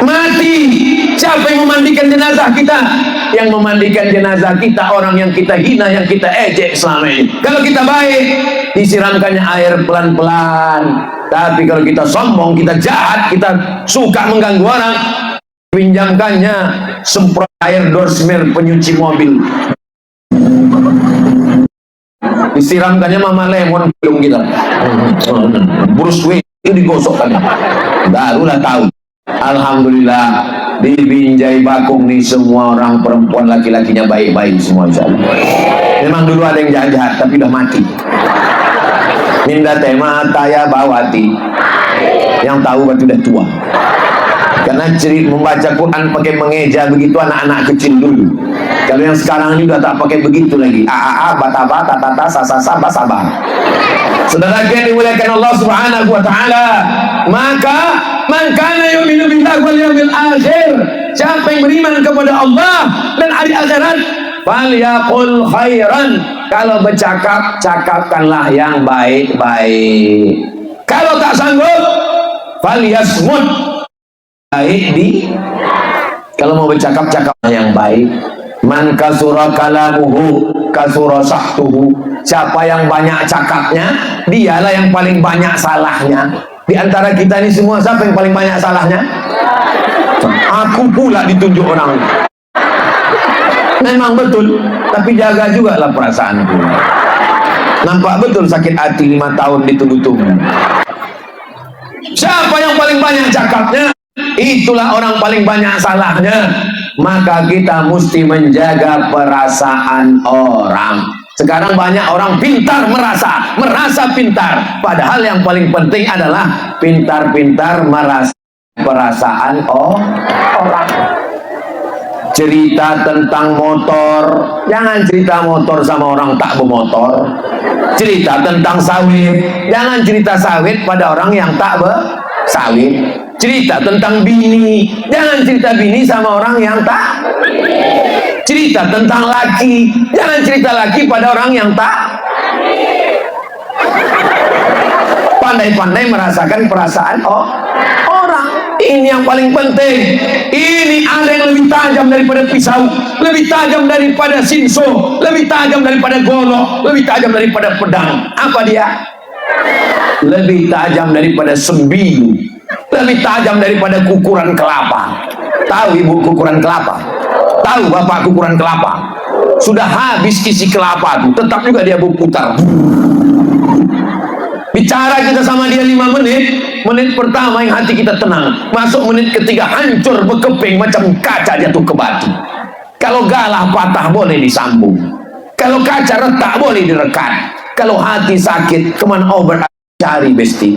mati. Siapa yang memandikan jenazah kita? Yang memandikan jenazah kita orang yang kita hina, yang kita ejek selama ini. Kalau kita baik, disiramkannya air pelan-pelan. Tapi kalau kita sombong, kita jahat, kita suka mengganggu orang, pinjamkannya semprot air dorsmer penyuci mobil, disiramkannya mama lemon belum kita Bruce Wayne itu digosokkan, barulah tahu. Alhamdulillah di Binjai Bakung nih semua orang perempuan laki-lakinya baik-baik semua, insyaallah. Memang dulu ada yang jahat-jahat tapi udah mati. Minda tema Taya Bawati yang tahu berarti udah tua. Karena cerita membaca Quran pakai mengeja begitu anak-anak kecil dulu. Kalau yang sekarang ini udah tak pakai begitu lagi. Bataba, tatata, sasasa, basaba. Saudara yang dimuliakan Allah Subhanahu wa taala, maka man kana yu'minu billahi wal yawmil akhir, siapa yang beriman kepada Allah dan hari akhirat, falyaqul khairan, kalau bercakap cakapkanlah yang baik-baik. Kalau tak sanggup, falyasmut, baik di, kalau mau bercakap cakaplah yang baik. Man kasura kalamuhu kasura sahtuhu, siapa yang banyak cakapnya dialah yang paling banyak salahnya. Di antara kita ini semua siapa yang paling banyak salahnya? Aku pula ditunjuk orang. Memang betul, tapi jaga juga lah perasaanku. Nampak betul sakit hati 5 tahun ditunggu-tunggu. Siapa yang paling banyak cakapnya, itulah orang paling banyak salahnya. Maka kita mesti menjaga perasaan orang. Sekarang banyak orang pintar merasa pintar, padahal yang paling penting adalah pintar-pintar merasa perasaan orang. Cerita tentang motor, jangan cerita motor sama orang tak bermotor. Cerita tentang sawit, jangan cerita sawit pada orang yang tak bersawit. Cerita tentang bini, jangan cerita bini sama orang yang tak. Cerita tentang laki, jangan cerita laki pada orang yang tak. Pandai-pandai merasakan perasaan orang. Ini yang paling penting. Ini ada yang lebih tajam daripada pisau, lebih tajam daripada sinso, lebih tajam daripada golok, lebih tajam daripada pedang. Apa dia? Lebih tajam daripada sembilu, lebih tajam daripada kukuran kelapa. Tahu ibu kukuran kelapa? Tahu bapak kukuran kelapa? Sudah habis isi kelapa itu, tetap juga dia berputar. Bicara kita sama dia 5 menit, menit pertama yang hati kita tenang, masuk menit ketiga hancur berkeping macam kaca jatuh ke batu. Kalau galah patah boleh disambung, kalau kaca retak boleh direkat, kalau hati sakit kemana obat cari besti.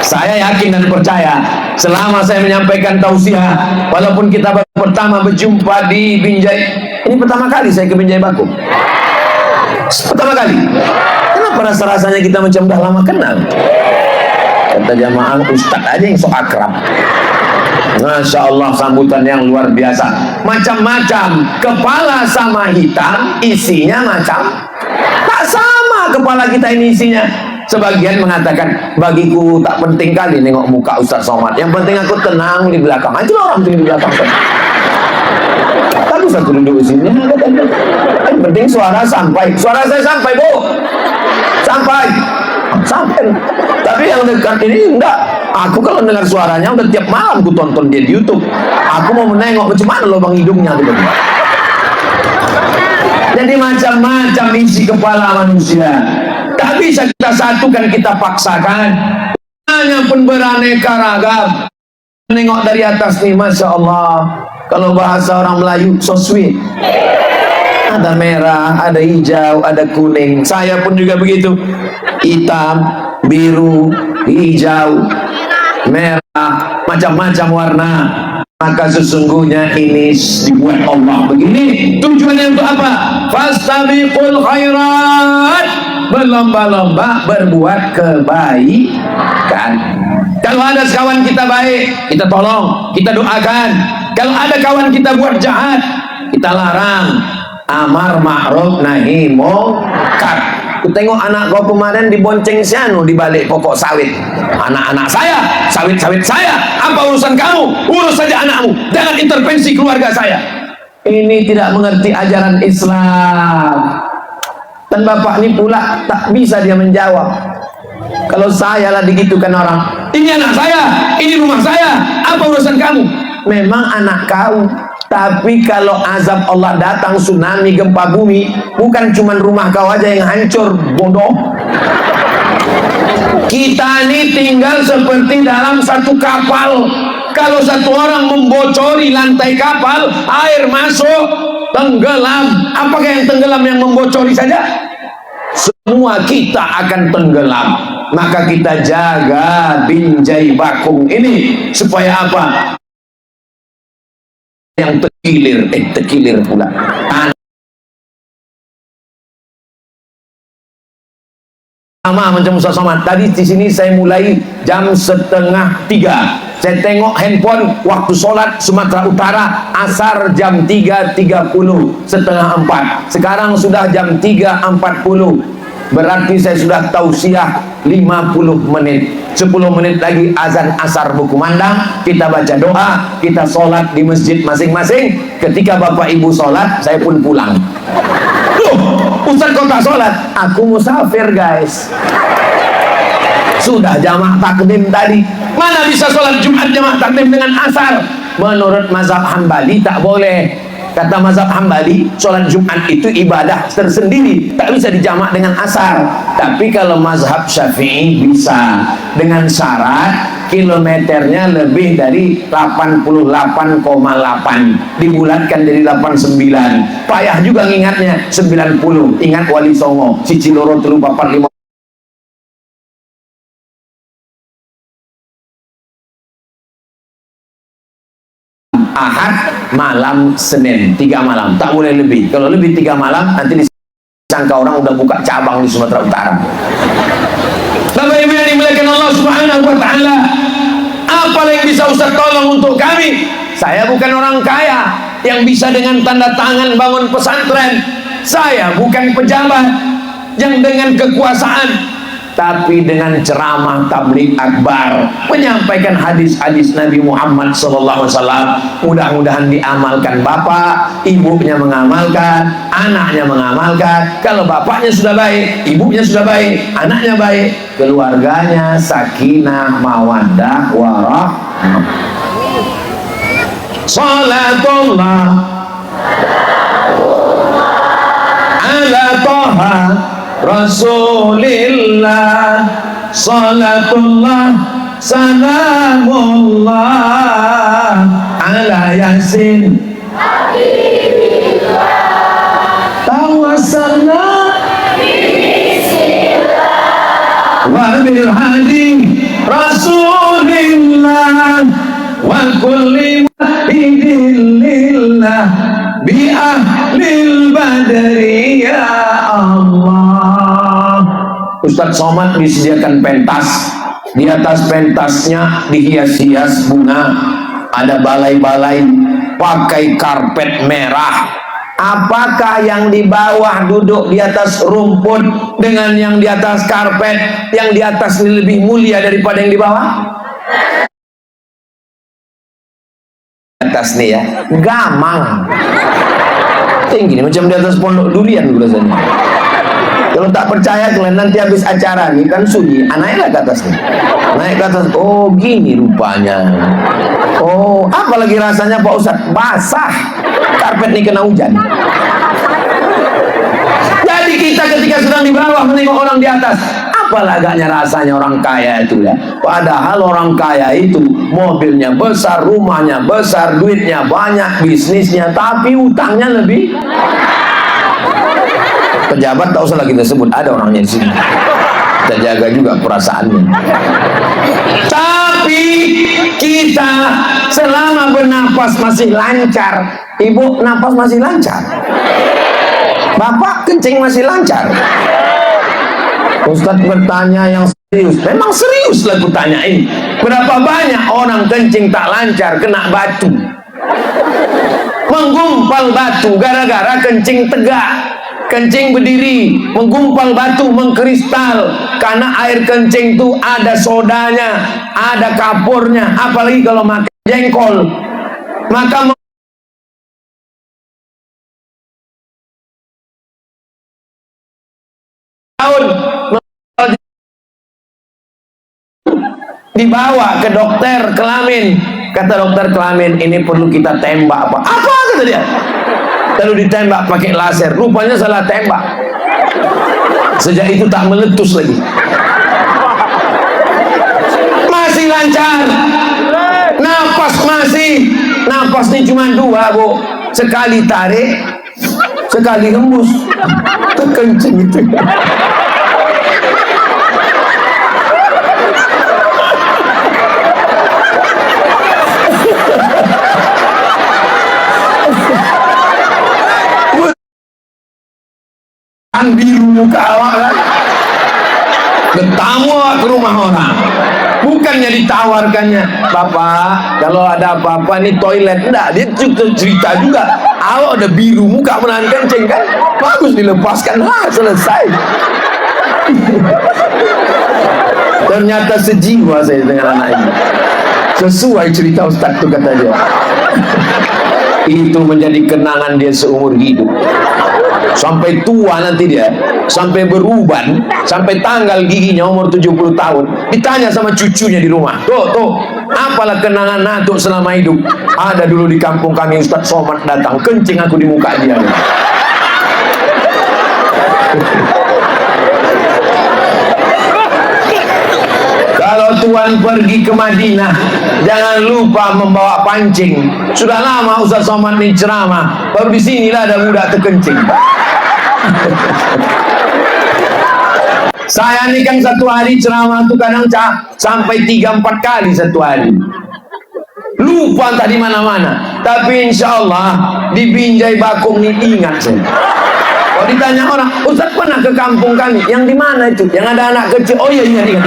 Saya yakin dan percaya selama saya menyampaikan tausiah, walaupun kita baru pertama berjumpa di Binjai, ini pertama kali saya ke Binjai Bakung, pertama kali. Kenapa rasa-rasanya kita macam dah lama kenal? Kata jamaah, ustaz aja yang sok akrab. Masya Allah, sambutan yang luar biasa, macam-macam. Kepala sama hitam isinya macam tak sama. Kepala kita ini isinya, sebagian mengatakan bagiku tak penting kali nengok muka Ustaz Somad, yang penting aku tenang di belakang aja. Orang tuh di belakang tapi satu duduk di sini, yang penting suara sampai, suara saya sampai bu, sampai. Tapi yang dekat ini enggak. Aku kalau dengar suaranya udah tiap malam aku tonton dia di YouTube. Aku mau menengok macam mana lubang hidungnya gitu. Jadi macam-macam isi kepala manusia. Tak bisa kita satukan, kita paksakan. Hanya pun beraneka ragam. Menengok dari atas nih, Masya Allah. Kalau bahasa orang Melayu, so sweet. Ada merah, ada hijau, ada kuning. Saya pun juga begitu. Hitam, biru, hijau, merah, macam-macam warna. Maka sesungguhnya ini dibuat Allah begini. Tujuannya untuk apa? Fastabiqul khairat, berlomba-lomba berbuat kebaikan. Kalau ada kawan kita baik, kita tolong, kita doakan. Kalau ada kawan kita buat jahat, kita larang. Amar ma'ruf nahi munkar. Ku tengok anak kau kemarin dibonceng sianu di balik pokok sawit. Anak-anak saya, sawit-sawit saya. Apa urusan kamu? Urus saja anakmu. Jangan intervensi keluarga saya. Ini tidak mengerti ajaran Islam. Dan bapak ini pula tak bisa dia menjawab. Kalau saya lah digitukan orang, ini anak saya, ini rumah saya, apa urusan kamu? Memang anak kau. Tapi kalau azab Allah datang, tsunami, gempa bumi, bukan cuma rumah kau aja yang hancur, bodoh. Kita ini tinggal seperti dalam satu kapal. Kalau satu orang membocori lantai kapal, air masuk, tenggelam. Apakah yang tenggelam yang membocori saja? Semua kita akan tenggelam. Maka kita jaga Binjai Bakung ini supaya apa? Yang terkilir pula. Sama macam Ustaz Somad. Tadi di sini saya mulai jam 2:30. Saya tengok handphone waktu sholat Sumatera Utara asar jam 3.30, 3:30. Sekarang sudah jam 3.40. Berarti saya sudah tausiah 50 menit. 10 menit lagi azan asar berkumandang. Kita baca doa, kita sholat di masjid masing-masing. Ketika bapak ibu sholat, saya pun pulang. Loh, Ustaz kok tak sholat? Aku musafir guys. Sudah jamaah takdim tadi. Mana bisa sholat Jumat jamaah takdim dengan asar? Menurut mazhab Hambali tak boleh. Kata mazhab Hambali, sholat Jumat itu ibadah tersendiri, tak bisa dijamak dengan asar. Tapi kalau mazhab Syafi'i bisa, dengan syarat kilometernya lebih dari 88,8, dibulatkan dari 89. Payah juga ngingatnya 90. Ingat Wali Songo, Cici Loro Telu Papat Lima. Ahad malam Senin 3 malam, tak boleh lebih. Kalau lebih 3 malam nanti disangka orang udah buka cabang di Sumatera Utara. Bapak Ibu yang dimuliakan Allah Subhanahu wa taala, apa yang bisa Ustaz tolong untuk kami? Saya bukan orang kaya yang bisa dengan tanda tangan bangun pesantren. Saya bukan pejabat yang dengan kekuasaan, tapi dengan ceramah tabligh akbar, menyampaikan hadis-hadis Nabi Muhammad SAW. Mudah-mudahan diamalkan bapak, ibunya mengamalkan, anaknya mengamalkan. Kalau bapaknya sudah baik, ibunya sudah baik, anaknya baik, keluarganya sakinah, mawaddah, warahmah. Salatullah ala Toha Rasulillah, salatullah salamullah ala Yasin Habibillah, tawassalna wa bil hadi Rasulillah wa kulli wahidillah bi ahlil badri ya Allah. Ustaz Somad disediakan pentas. Di atas pentasnya dihias-hias bunga, ada balai-balai, pakai karpet merah. Apakah yang di bawah duduk di atas rumput dengan yang di atas karpet, yang di atas ini lebih mulia daripada yang di bawah? Atas nih ya, gamang tinggi nih, macam di atas pondok durian rasanya. Kalau tak percaya, kalian nanti habis acara nih kan sunyi, naiklah ke atas nih, naik ke atas. Oh gini rupanya. Oh apalagi rasanya Pak Ustadz, basah karpet nih kena hujan. Jadi kita ketika sedang di bawah menengok orang di atas, apalah agaknya rasanya orang kaya itu ya. Padahal orang kaya itu mobilnya besar, rumahnya besar, duitnya banyak, bisnisnya, tapi utangnya lebih. Pejabat tak usah lagi kita sebut, ada orangnya di sini. Kita jaga juga perasaannya. Tapi kita selama bernapas masih lancar. Ibu napas masih lancar, bapak kencing masih lancar. Ustadz bertanya yang serius, memang serius lah aku tanyain. Berapa banyak orang kencing tak lancar, kena batu, menggumpal batu gara-gara kencing tegak. Kencing berdiri, menggumpal batu, mengkristal. Karena air kencing itu ada sodanya, ada kapurnya. Apalagi kalau makan jengkol. Maka tahun dibawa ke dokter kelamin. Kata dokter kelamin, ini perlu kita tembak. Apa kata dia? Lalu ditembak pakai laser. Rupanya salah tembak. Sejak itu tak meletus lagi. Masih lancar. Napas masih. Napas ini cuma dua, Bu. Sekali tarik, sekali hembus. Terkencing itu. Biru muka awak kan, bertamu ke rumah orang, bukannya ditawarkannya, Bapak kalau ada apa-apa nih toilet, enggak, dia cerita juga, awak udah biru muka menahan kencing kan, bagus dilepaskan, selesai. Ternyata sejiwa saya dengan anak ini, sesuai cerita Ustaz itu, kata dia. Itu menjadi kenangan dia seumur hidup. Sampai tua nanti dia, sampai beruban, sampai tanggal giginya umur 70 tahun, ditanya sama cucunya di rumah, tuh, apalah kenangan Natuk selama hidup? Ada dulu di kampung kami Ustaz Somad datang, kencing aku di muka dia. Kalau Tuan pergi ke Madinah, jangan lupa membawa pancing. Sudah lama Ustaz Somad ini ceramah, baru di sinilah ada budak terkencing. Saya ini kan satu hari ceramah itu kadang sampai 3-4 kali satu hari. Lupa tadi mana-mana. Tapi insya Allah di Binjai Bakung ini ingat saya. Kalau ditanya orang, Ustaz pernah ke kampung kami, yang di mana itu? Yang ada anak kecil. Oh iya, ingat.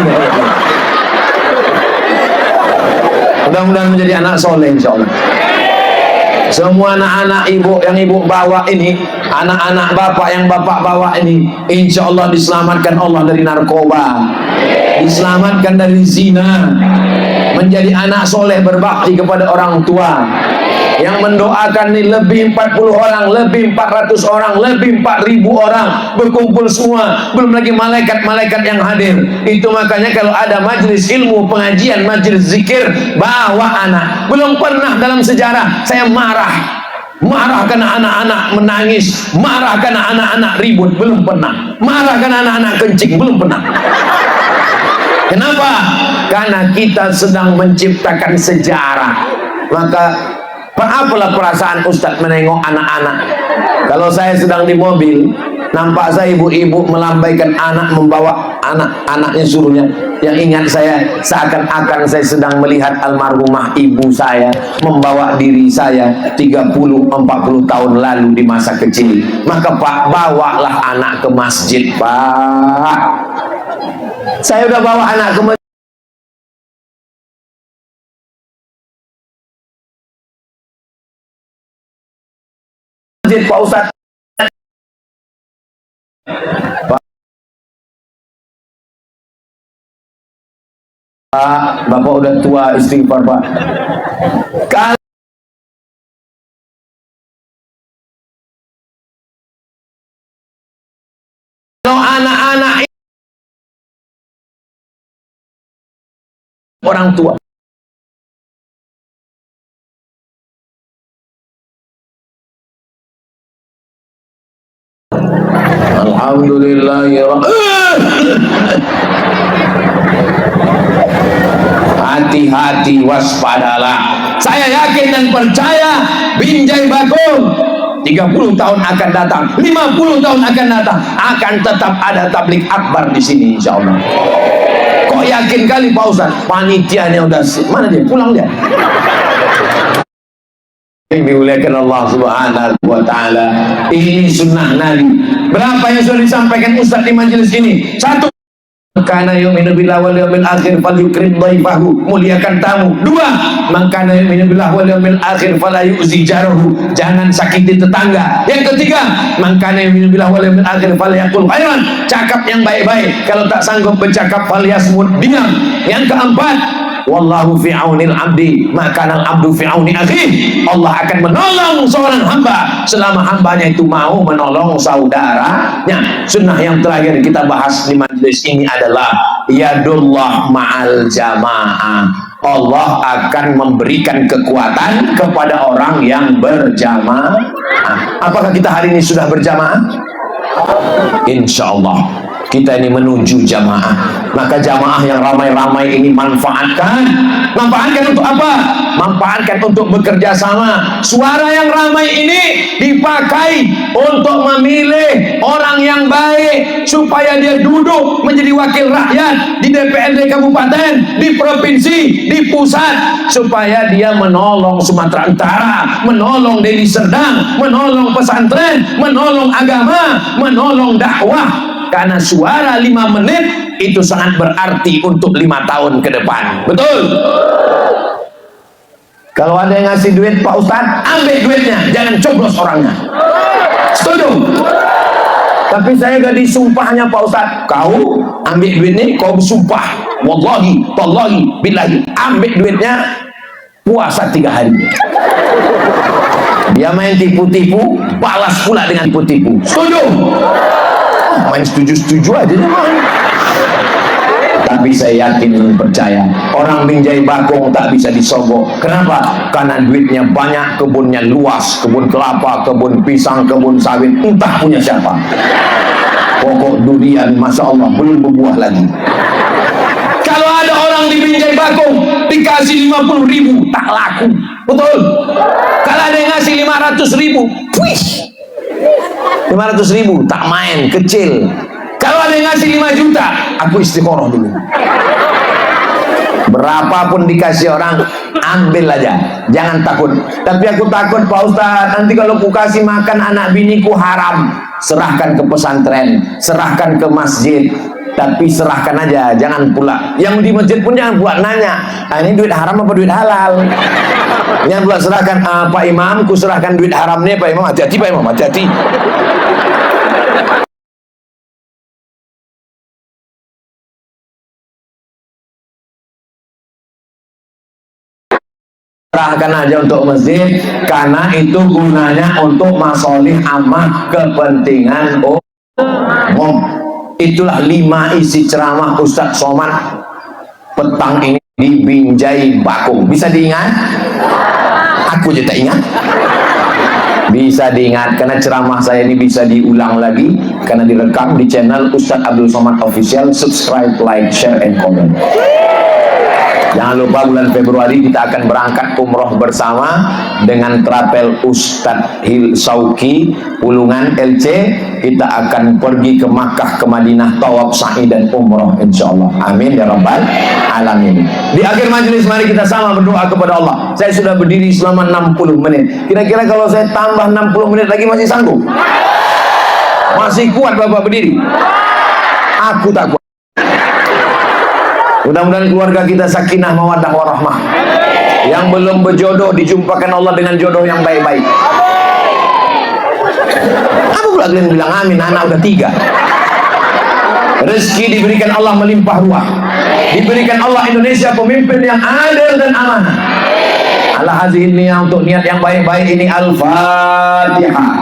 Mudah-mudahan menjadi anak soleh insya Allah. Semua anak-anak ibu yang ibu bawa ini, anak-anak bapak yang bapak bawa ini, insya Allah diselamatkan Allah dari narkoba, diselamatkan dari zina, menjadi anak soleh berbakti kepada orang tua. Yang mendoakan ini lebih 40 orang, lebih 400 orang, lebih 4.000 orang berkumpul semua, belum lagi malaikat-malaikat yang hadir. Itu makanya kalau ada majelis ilmu, pengajian, majelis zikir, bawa anak. Belum pernah dalam sejarah saya marah karena anak-anak menangis, marah karena anak-anak ribut, belum pernah. Marah karena anak-anak kencing, belum pernah. Kenapa? Karena kita sedang menciptakan sejarah. Maka apalah perasaan Ustadz menengok anak-anak. Kalau saya sedang di mobil, nampak saya ibu-ibu melambaikan anak, membawa anak-anaknya, suruhnya. Yang ingat saya, seakan-akan saya sedang melihat almarhumah ibu saya membawa diri saya 30-40 tahun lalu di masa kecil. Maka Pak, bawalah anak ke masjid, Pak. Saya udah bawa anak ke masjid, Pak Ustadz. Pak, Bapak udah tua, istighfar Pak. Kalau anak-anak orang tua, alhamdulillah ya hati-hati, waspadalah. Saya yakin dan percaya Binjai Bakung 30 tahun akan datang, 50 tahun akan datang, akan tetap ada tablik akbar di sini insya Allah. Kok yakin kali Pak Ustaz? Panitianya udah mana dia? Pulang dia. Dimuliakan Allah Subhanahu wa taala. Ini sunnah Nabi. Berapa yang sudah disampaikan Ustaz di majelis ini? 1 Kana yu'minu billahi wal yawmil akhir falyukrim dhaifahu, muliakan tamu. Dua, man kana yu'minu billahi wal yawmil akhir fala yu'zi jarahu, jangan sakiti tetangga. Yang ketiga, man kana yu'minu billahi wal yawmil akhir falyaqul khairan, cakap yang baik-baik. Kalau tak sanggup bercakap falyasmut, diam. Yang keempat, wallahu fi aunil abdi maka al abdu fi auni akhi, Allah akan menolong seorang hamba selama hambanya itu mau menolong saudaranya. Sunnah yang terakhir kita bahas di majelis ini adalah yadullah ma'al jamaah, Allah akan memberikan kekuatan kepada orang yang berjamaah. Apakah kita hari ini sudah berjamaah? Insya Allah kita ini menuju jamaah. Maka jamaah yang ramai-ramai ini manfaatkan untuk apa? Manfaatkan untuk bekerja sama. Suara yang ramai ini dipakai untuk memilih orang yang baik supaya dia duduk menjadi wakil rakyat di DPRD kabupaten, di provinsi, di pusat, supaya dia menolong Sumatera Utara, menolong Deli Serdang, menolong pesantren, menolong agama, menolong dakwah. Karena suara 5 menit itu sangat berarti untuk 5 tahun ke depan. Betul? Kalau ada yang ngasih duit Pak Ustadz, ambil duitnya, jangan coblos orangnya. Setuju? Tapi saya gak disumpahnya Pak Ustadz. Kau ambil duitnya, kau bersumpah, wallahi, tallahi, billahi, ambil duitnya, puasa 3 hari. Dia main tipu-tipu, balas pula dengan tipu-tipu. Setuju? Main setuju-setuju aja memang. Tapi saya yakin dan percaya orang Binjai Bakung tak bisa disogok. Kenapa? Karena duitnya banyak, kebunnya luas, kebun kelapa, kebun pisang, kebun sawit, entah punya siapa. Pokok durian Masya Allah belum berbuah lagi. Kalau ada orang di Binjai Bakung dikasih 50.000 tak laku. Betul? Kalau ada yang ngasih 500.000, wih, 500.000 tak main, kecil. Kalau ada yang ngasih 5 juta, aku istiqoroh dulu. Berapapun dikasih orang, ambil aja, jangan takut. Tapi aku takut Pak Ustadz, nanti kalau aku kasih makan anak biniku haram. Serahkan ke pesantren, serahkan ke masjid. Tapi serahkan aja, jangan pula. Yang di masjid pun jangan buat nanya, ini duit haram apa duit halal. Jangan pula serahkan, Pak Imam, ku serahkan duit haramnya Pak Imam, hati-hati Pak Imam, hati-hati. Serahkan aja untuk masjid, karena itu gunanya untuk masolih amah, kepentingan umum. Itulah 5 isi ceramah Ustadz Somad petang ini di Binjai Bakung. Bisa diingat? Aku je tak ingat. Bisa diingat karena ceramah saya ini bisa diulang lagi karena direkam di channel Ustadz Abdul Somad Official. Subscribe, like, share, and comment. Jangan lupa bulan Februari kita akan berangkat umroh bersama dengan Trapel Ustadz Hil Sauki Ulungan LC. Kita akan pergi ke Makkah, ke Madinah, tawaf, sa'i, dan umroh insyaallah. Amin ya rabbal alamin. Di akhir majelis mari kita sama berdoa kepada Allah. Saya sudah berdiri selama 60 menit. Kira-kira kalau saya tambah 60 menit lagi masih sanggup? Masih kuat Bapak berdiri? Aku tak kuat. Mudah-mudahan keluarga kita sakinah mawaddah warahmah. Yang belum berjodoh dijumpakan Allah dengan jodoh yang baik-baik. Apa pula kalian bilang amin? Anak udah 3. Rezeki diberikan Allah melimpah ruah. Diberikan Allah Indonesia pemimpin yang adil dan amanah. Ala hazihi niyah, untuk niat yang baik-baik ini. Al-Fatihah.